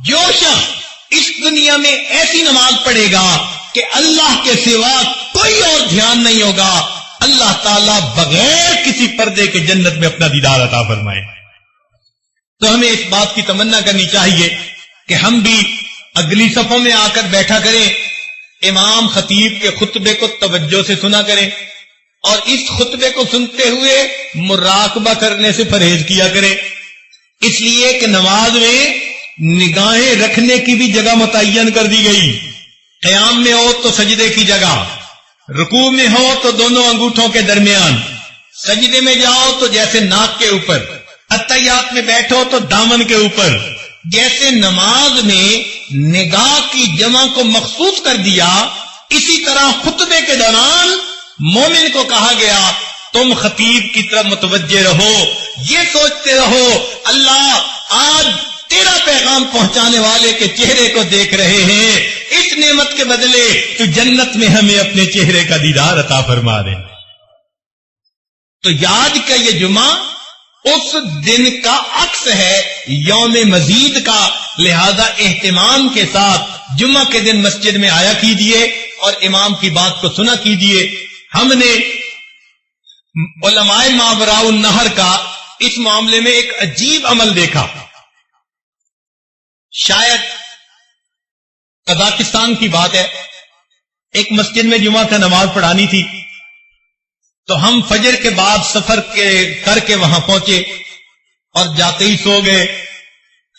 جو شخص اس دنیا میں ایسی نماز پڑھے گا کہ اللہ کے سوا کوئی اور دھیان نہیں ہوگا اللہ تعالیٰ بغیر کسی پردے کے جنت میں اپنا دیدار عطا فرمائے. تو ہمیں اس بات کی تمنا کرنی چاہیے کہ ہم بھی اگلی صفوں میں آ کر بیٹھا کریں, امام خطیب کے خطبے کو توجہ سے سنا کریں اور اس خطبے کو سنتے ہوئے مراقبہ کرنے سے پرہیز کیا کریں. اس لیے کہ نماز میں نگاہیں رکھنے کی بھی جگہ متعین کر دی گئی. قیام میں ہو تو سجدے کی جگہ, رکوع میں ہو تو دونوں انگوٹھوں کے درمیان, سجدے میں جاؤ تو جیسے ناک کے اوپر, اتحیات میں بیٹھو تو دامن کے اوپر. جیسے نماز میں نگاہ کی جمع کو مخصوص کر دیا اسی طرح خطبے کے دوران مومن کو کہا گیا تم خطیب کی طرف متوجہ رہو, یہ سوچتے رہو اللہ آج تیرا پیغام پہنچانے والے کے چہرے کو دیکھ رہے ہیں, اس نعمت کے بدلے تو جنت میں ہمیں اپنے چہرے کا دیدار عطا فرما دے. تو یاد کا یہ جمعہ اس دن کا عکس ہے, یوم مزید کا, لہذا اہتمام کے ساتھ جمعہ کے دن مسجد میں آیا کیجیے اور امام کی بات کو سنا کیجیے. ہم نے علماء ماوراء النہر کا اس معاملے میں ایک عجیب عمل دیکھا. شاید قزاقستان کی بات ہے, ایک مسجد میں جمعہ کا نماز پڑھانی تھی تو ہم فجر کے بعد سفر کر کے وہاں پہنچے اور جاتے ہی سو گئے.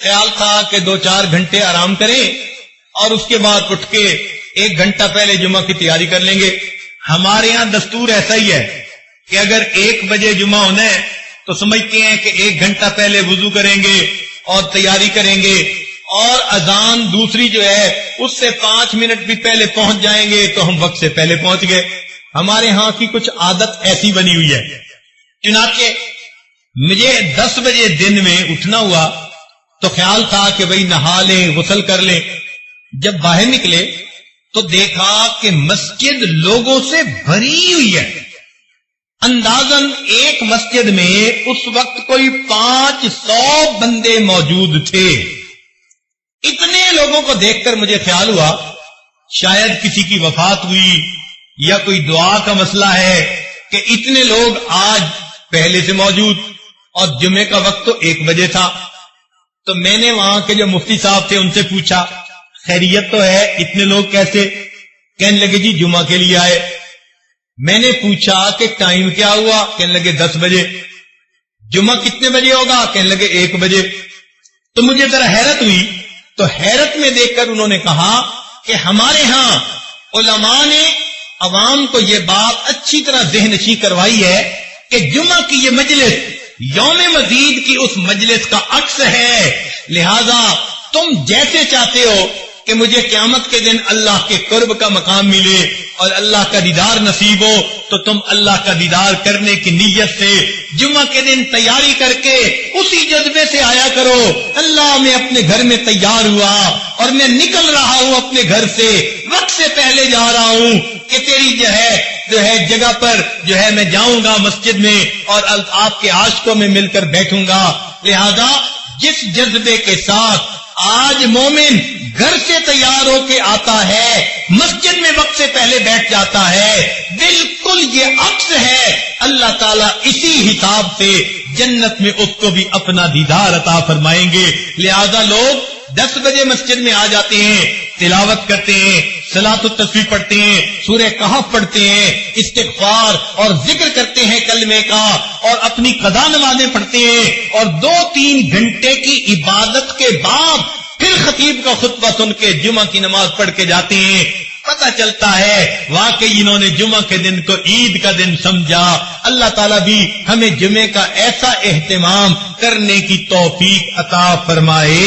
خیال تھا کہ 2-4 گھنٹے آرام کریں اور اس کے بعد اٹھ کے 1 گھنٹہ پہلے جمعہ کی تیاری کر لیں گے. ہمارے ہاں دستور ایسا ہی ہے کہ اگر 1 بجے جمعہ ہونا ہے تو سمجھتے ہیں کہ 1 گھنٹہ پہلے وضو کریں گے اور تیاری کریں گے اور اذان دوسری جو ہے اس سے 5 منٹ بھی پہلے پہنچ جائیں گے تو ہم وقت سے پہلے پہنچ گئے. ہمارے ہاں کی کچھ عادت ایسی بنی ہوئی ہے. چنانچہ مجھے 10 بجے دن میں اٹھنا ہوا تو خیال تھا کہ بھئی نہا لیں, غسل کر لیں. جب باہر نکلے تو دیکھا کہ مسجد لوگوں سے بھری ہوئی ہے. اندازاً ایک مسجد میں اس وقت کوئی 500 بندے موجود تھے. اتنے لوگوں کو دیکھ کر مجھے خیال ہوا شاید کسی کی وفات ہوئی یا کوئی دعا کا مسئلہ ہے کہ اتنے لوگ آج پہلے سے موجود, اور جمعے کا وقت تو 1 بجے تھا. تو میں نے وہاں کے جو مفتی صاحب تھے ان سے پوچھا خیریت تو ہے, اتنے لوگ کیسے؟ کہنے لگے جی جمعہ کے لیے آئے. میں نے پوچھا کہ ٹائم کیا ہوا؟ کہنے لگے 10 بجے. جمعہ کتنے بجے ہوگا؟ کہنے لگے 1 بجے. تو مجھے ذرا حیرت ہوئی, تو حیرت میں دیکھ کر انہوں نے کہا کہ ہمارے ہاں علماء نے عوام کو یہ بات اچھی طرح ذہن نشی کروائی ہے کہ جمعہ کی یہ مجلس یوم مزید کی اس مجلس کا عکس ہے. لہذا تم جیسے چاہتے ہو کہ مجھے قیامت کے دن اللہ کے قرب کا مقام ملے اور اللہ کا دیدار نصیب ہو, تو تم اللہ کا دیدار کرنے کی نیت سے جمعہ کے دن تیاری کر کے اسی جذبے سے آیا کرو. اللہ میں اپنے گھر میں تیار ہوا اور میں نکل رہا ہوں اپنے گھر سے, وقت سے پہلے جا رہا ہوں کہ تیری جو ہے جگہ پر جو ہے میں جاؤں گا مسجد میں اور آپ کے عاشقوں میں مل کر بیٹھوں گا. لہذا جس جذبے کے ساتھ آج مومن گھر سے تیار ہو کے آتا ہے, مسجد میں وقت سے پہلے بیٹھ جاتا ہے, بالکل یہ عکس ہے. اللہ تعالیٰ اسی حساب سے جنت میں اس کو بھی اپنا دیدار عطا فرمائیں گے. لہذا لوگ 10 بجے مسجد میں آ جاتے ہیں, تلاوت کرتے ہیں, صلاۃ التسبیح پڑھتے ہیں، سورہ کہف پڑھتے ہیں، استغفار اور ذکر کرتے ہیں کلمے کا، اور اپنی قضا نمازیں پڑھتے ہیں، اور 2-3 گھنٹے کی عبادت کے بعد پھر خطیب کا خطبہ سن کے جمعہ کی نماز پڑھ کے جاتے ہیں، پتہ چلتا ہے واقعی انہوں نے جمعہ کے دن کو عید کا دن سمجھا۔ اللہ تعالیٰ بھی ہمیں جمعے کا ایسا اہتمام کرنے کی توفیق عطا فرمائے۔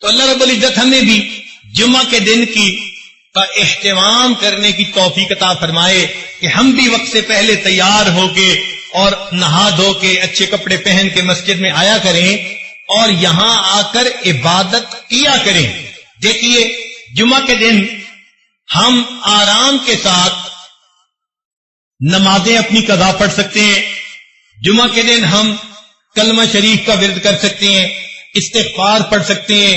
تو اللہ رب العزت ہمیں بھی جمعہ کے دن کا اہتمام کرنے کی توفیق عطا فرمائے کہ ہم بھی وقت سے پہلے تیار ہو کے اور نہا دھو کے اچھے کپڑے پہن کے مسجد میں آیا کریں اور یہاں آ کر عبادت کیا کریں۔ دیکھیے جمعہ کے دن ہم آرام کے ساتھ نمازیں اپنی قضا پڑھ سکتے ہیں، جمعہ کے دن ہم کلمہ شریف کا ورد کر سکتے ہیں، استغفار پڑھ سکتے ہیں،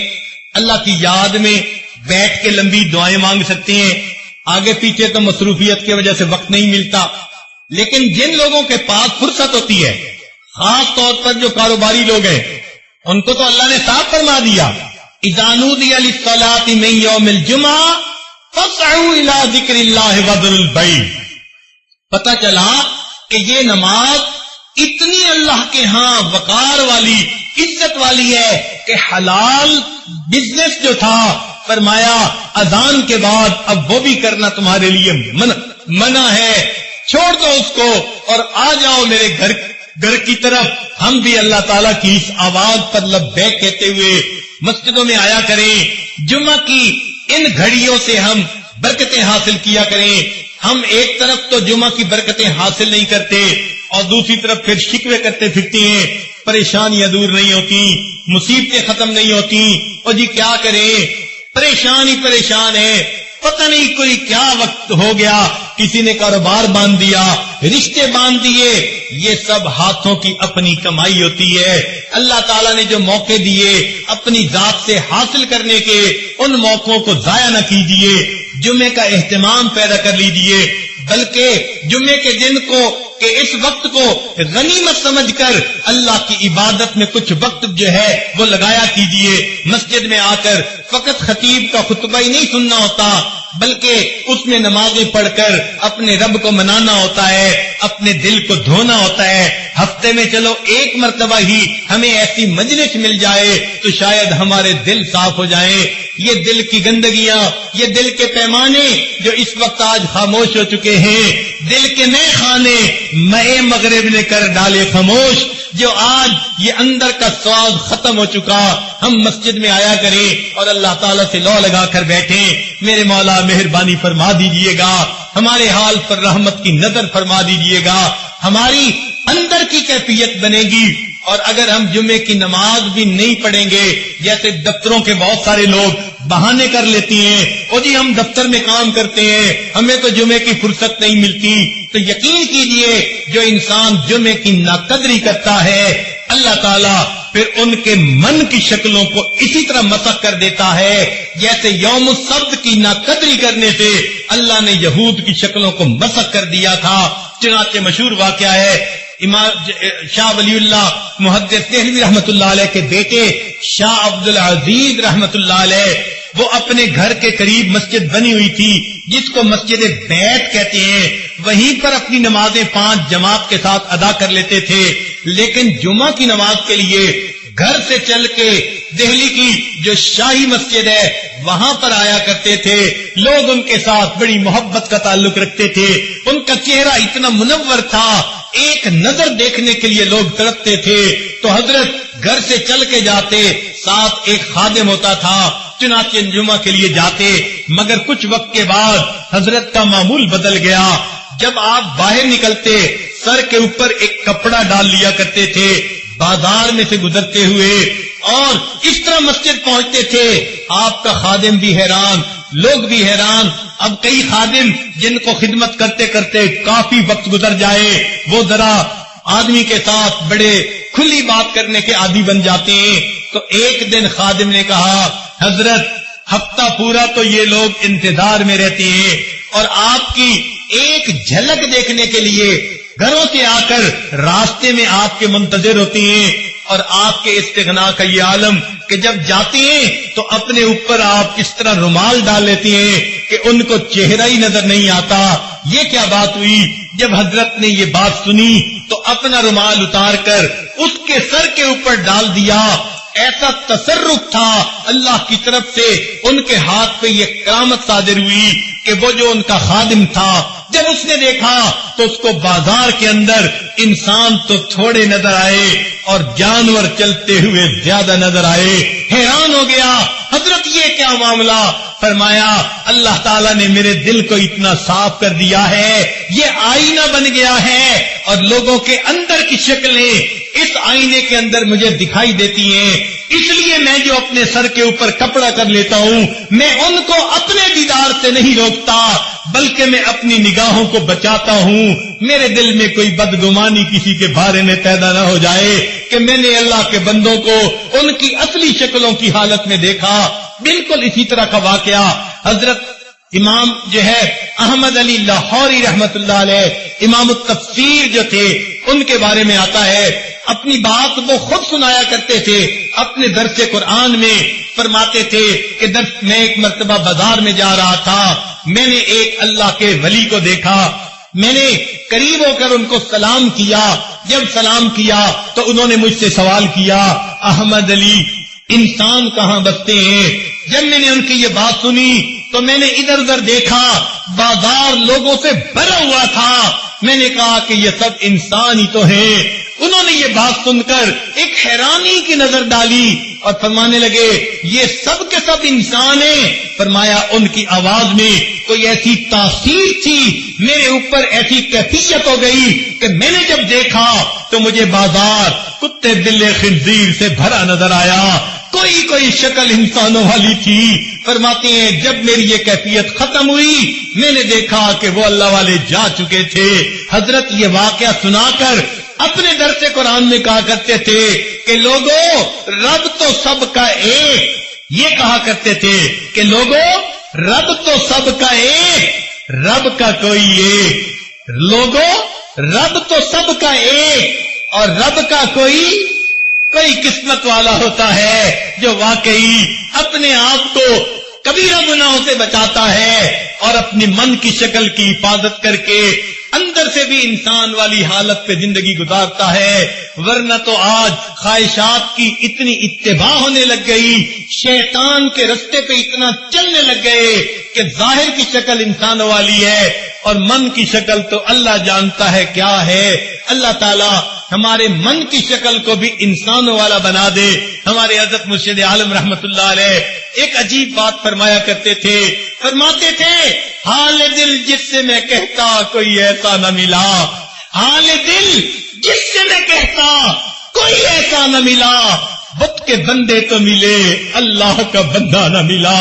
اللہ کی یاد میں بیٹھ کے لمبی دعائیں مانگ سکتے ہیں۔ آگے پیچھے تو مصروفیت کی وجہ سے وقت نہیں ملتا، لیکن جن لوگوں کے پاس فرصت ہوتی ہے، خاص طور پر جو کاروباری لوگ ہیں، ان کو تو اللہ نے صاف فرما دیا، اذا نودی للصلاۃ من یوم الجمعہ فاسعوا الی ذکر اللہ وذروا البیع۔ پتہ چلا کہ یہ نماز اتنی اللہ کے ہاں وقار والی، عزت والی ہے کہ حلال بزنس جو تھا، فرمایا اذان کے بعد اب وہ بھی کرنا تمہارے لیے منع ہے، چھوڑ دو اس کو اور آ جاؤ میرے گھر کی طرف۔ ہم بھی اللہ تعالیٰ کی اس آواز پر لبیک کہتے ہوئے مسجدوں میں آیا کریں، جمعہ کی ان گھڑیوں سے ہم برکتیں حاصل کیا کریں۔ ہم ایک طرف تو جمعہ کی برکتیں حاصل نہیں کرتے اور دوسری طرف پھر شکوے کرتے پھرتے ہیں، پریشانیاں دور نہیں ہوتی، مصیبتیں ختم نہیں ہوتی، اور جی کیا کریں، پریشان ہی پریشان ہے، پتہ نہیں کوئی کیا وقت ہو گیا، کسی نے کاروبار باندھ دیا، رشتے باندھ دیے۔ یہ سب ہاتھوں کی اپنی کمائی ہوتی ہے۔ اللہ تعالیٰ نے جو موقع دیے اپنی ذات سے حاصل کرنے کے، ان موقعوں کو ضائع نہ کیجیے، جمعے کا اہتمام پیدا کر لیجیے، بلکہ جمعے کے دن کو کہ اس وقت کو غنیمت سمجھ کر اللہ کی عبادت میں کچھ وقت جو ہے وہ لگایا کیجیے۔ مسجد میں آ کر فقط خطیب کا خطبہ ہی نہیں سننا ہوتا، بلکہ اس میں نمازیں پڑھ کر اپنے رب کو منانا ہوتا ہے، اپنے دل کو دھونا ہوتا ہے۔ ہفتے میں چلو ایک مرتبہ ہی ہمیں ایسی مجلس مل جائے تو شاید ہمارے دل صاف ہو جائیں۔ یہ دل کی گندگیاں، یہ دل کے پیمانے جو اس وقت آج خاموش ہو چکے ہیں، دل کے نئے خانے مئے مغرب نے کر ڈالے خاموش، جو آج یہ اندر کا سواد ختم ہو چکا۔ ہم مسجد میں آیا کریں اور اللہ تعالیٰ سے لو لگا کر بیٹھیں، میرے مولا مہربانی فرما دیجئے گا، ہمارے حال پر رحمت کی نظر فرما دیجئے گا، ہماری اندر کی کیفیت بنے گی۔ اور اگر ہم جمعے کی نماز بھی نہیں پڑھیں گے، جیسے دفتروں کے بہت سارے لوگ بہانے کر لیتی ہیں، او جی ہم دفتر میں کام کرتے ہیں، ہمیں تو جمعے کی فرصت نہیں ملتی، تو یقین کیجئے جو انسان جمعے کی ناقدری کرتا ہے، اللہ تعالیٰ پھر ان کے من کی شکلوں کو اسی طرح مسخ کر دیتا ہے جیسے یوم السبت کی ناقدری کرنے سے اللہ نے یہود کی شکلوں کو مسخ کر دیا تھا۔ چنانچہ مشہور واقعہ ہے، امام شاہ ولی اللہ محدث دہلوی رحمت اللہ علیہ کے بیٹے شاہ عبد العزیز رحمت اللہ علیہ، وہ اپنے گھر کے قریب مسجد بنی ہوئی تھی جس کو مسجد بیت کہتے ہیں، وہیں پر اپنی نمازیں 5 جماعت کے ساتھ ادا کر لیتے تھے، لیکن جمعہ کی نماز کے لیے گھر سے چل کے دہلی کی جو شاہی مسجد ہے وہاں پر آیا کرتے تھے۔ لوگ ان کے ساتھ بڑی محبت کا تعلق رکھتے تھے، ان کا چہرہ اتنا منور تھا، ایک نظر دیکھنے کے لیے لوگ تڑپتے تھے۔ تو حضرت گھر سے چل کے جاتے، ساتھ ایک خادم ہوتا تھا، چنانچہ جمعہ کے لیے جاتے، مگر کچھ وقت کے بعد حضرت کا معمول بدل گیا۔ جب آپ باہر نکلتے سر کے اوپر ایک کپڑا ڈال لیا کرتے تھے، بازار میں سے گزرتے ہوئے اور اس طرح مسجد پہنچتے تھے، آپ کا خادم بھی حیران، لوگ بھی حیران۔ اب کئی خادم جن کو خدمت کرتے کرتے کافی وقت گزر جائے، وہ ذرا آدمی کے ساتھ بڑے کھلی بات کرنے کے عادی بن جاتے ہیں۔ تو ایک دن خادم نے کہا، حضرت ہفتہ پورا تو یہ لوگ انتظار میں رہتے ہیں اور آپ کی ایک جھلک دیکھنے کے لیے گھروں سے آ کر راستے میں آپ کے منتظر ہوتے ہیں، اور آپ کے استغنا کا یہ عالم کہ جب جاتے ہیں تو اپنے اوپر آپ کس طرح رومال ڈال لیتی ہیں کہ ان کو چہرہ ہی نظر نہیں آتا. یہ کیا بات ہوئی؟ جب حضرت نے یہ بات سنی تو اپنا رومال اتار کر اس کے سر کے اوپر ڈال دیا. ایسا تصرف تھا اللہ کی طرف سے، ان کے ہاتھ پہ یہ کرامت صادر ہوئی کہ وہ جو ان کا خادم تھا جب اس نے دیکھا تو اس کو بازار کے اندر انسان تو تھوڑے نظر آئے اور جانور چلتے ہوئے زیادہ نظر آئے. حیران ہو گیا، حضرت یہ کیا معاملہ؟ فرمایا اللہ تعالیٰ نے میرے دل کو اتنا صاف کر دیا ہے، یہ آئینہ بن گیا ہے اور لوگوں کے اندر کی شکلیں اس آئینے کے اندر مجھے دکھائی دیتی ہیں. اس لیے میں جو اپنے سر کے اوپر کپڑا کر لیتا ہوں، میں ان کو اپنے دیدار سے نہیں روکتا بلکہ میں اپنی نگاہوں کو بچاتا ہوں. میرے دل میں کوئی بدگمانی کسی کے بارے میں پیدا نہ ہو جائے کہ میں نے اللہ کے بندوں کو ان کی اصلی شکلوں کی حالت میں دیکھا. بالکل اسی طرح کا واقعہ حضرت امام جو ہے احمد علی لاہوری رحمت اللہ علیہ، امام التفسیر جو تھے، ان کے بارے میں آتا ہے اپنی بات وہ خود سنایا کرتے تھے اپنے درس قرآن میں. فرماتے تھے کہ میں ایک مرتبہ بازار میں جا رہا تھا، میں نے ایک اللہ کے ولی کو دیکھا، میں نے قریب ہو کر ان کو سلام کیا. جب سلام کیا تو انہوں نے مجھ سے سوال کیا، احمد علی انسان کہاں بستے ہیں؟ جب میں نے ان کی یہ بات سنی تو میں نے ادھر ادھر دیکھا، بازار لوگوں سے بھرا ہوا تھا. میں نے کہا کہ یہ سب انسان ہی تو ہیں. انہوں نے یہ بات سن کر ایک حیرانی کی نظر ڈالی اور فرمانے لگے یہ سب کے سب انسان ہیں. فرمایا ان کی آواز میں کوئی ایسی تاثیر تھی، میرے اوپر ایسی کیفیت ہو گئی کہ میں نے جب دیکھا تو مجھے بازار کتے بلے خنزیر سے بھرا نظر آیا، کوئی شکل انسانوں والی تھی. فرماتے ہیں جب میری یہ کیفیت ختم ہوئی میں نے دیکھا کہ وہ اللہ والے جا چکے تھے. حضرت یہ واقعہ سنا کر اپنے درس قرآن میں کہا کرتے تھے کہ لوگوں رب تو سب کا ایک، یہ کہا کرتے تھے کہ لوگوں رب تو سب کا ایک، رب کا کوئی ایک. لوگوں رب تو سب کا ایک اور رب کا کوئی قسمت والا ہوتا ہے جو واقعی اپنے آپ کو کبیرہ گناہوں سے بچاتا ہے اور اپنی من کی شکل کی حفاظت کر کے اندر سے بھی انسان والی حالت پہ زندگی گزارتا ہے. ورنہ تو آج خواہشات کی اتنی اتباع ہونے لگ گئی، شیطان کے رستے پہ اتنا چلنے لگ گئے کہ ظاہر کی شکل انسانوں والی ہے اور من کی شکل تو اللہ جانتا ہے کیا ہے. اللہ تعالی ہمارے من کی شکل کو بھی انسانوں والا بنا دے. ہمارے حضرت مرشد عالم رحمت اللہ علیہ ایک عجیب بات فرمایا کرتے تھے، فرماتے تھے حال دل جس سے میں کہتا کوئی ایسا نہ ملا، حال دل جس سے میں کہتا کوئی ایسا نہ ملا، بت کے بندے تو ملے اللہ کا بندہ نہ ملا.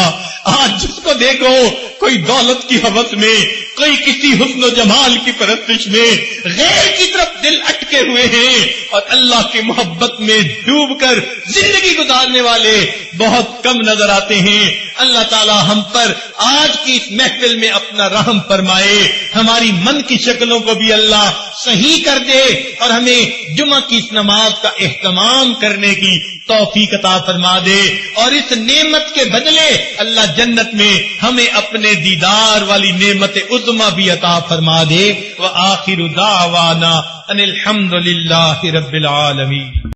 آج جس کو دیکھو کوئی دولت کی حوث میں، کوئی کسی حسن و جمال کی پرستش میں غیر کی طرف دل اٹکے ہوئے ہیں اور اللہ کی محبت میں ڈوب کر زندگی گزارنے والے بہت کم نظر آتے ہیں. اللہ تعالی ہم پر آج کی اس محفل میں اپنا رحم فرمائے، ہماری من کی شکلوں کو بھی اللہ صحیح کر دے اور ہمیں جمعہ کی اس نماز کا اہتمام کرنے کی توفیق عطا فرما دے اور اس نعمت کے بدلے اللہ جنت میں ہمیں اپنے دیدار والی نعمت عظما بھی عطا فرما دے. وآخر دعوانا ان الحمد للہ رب العالمین.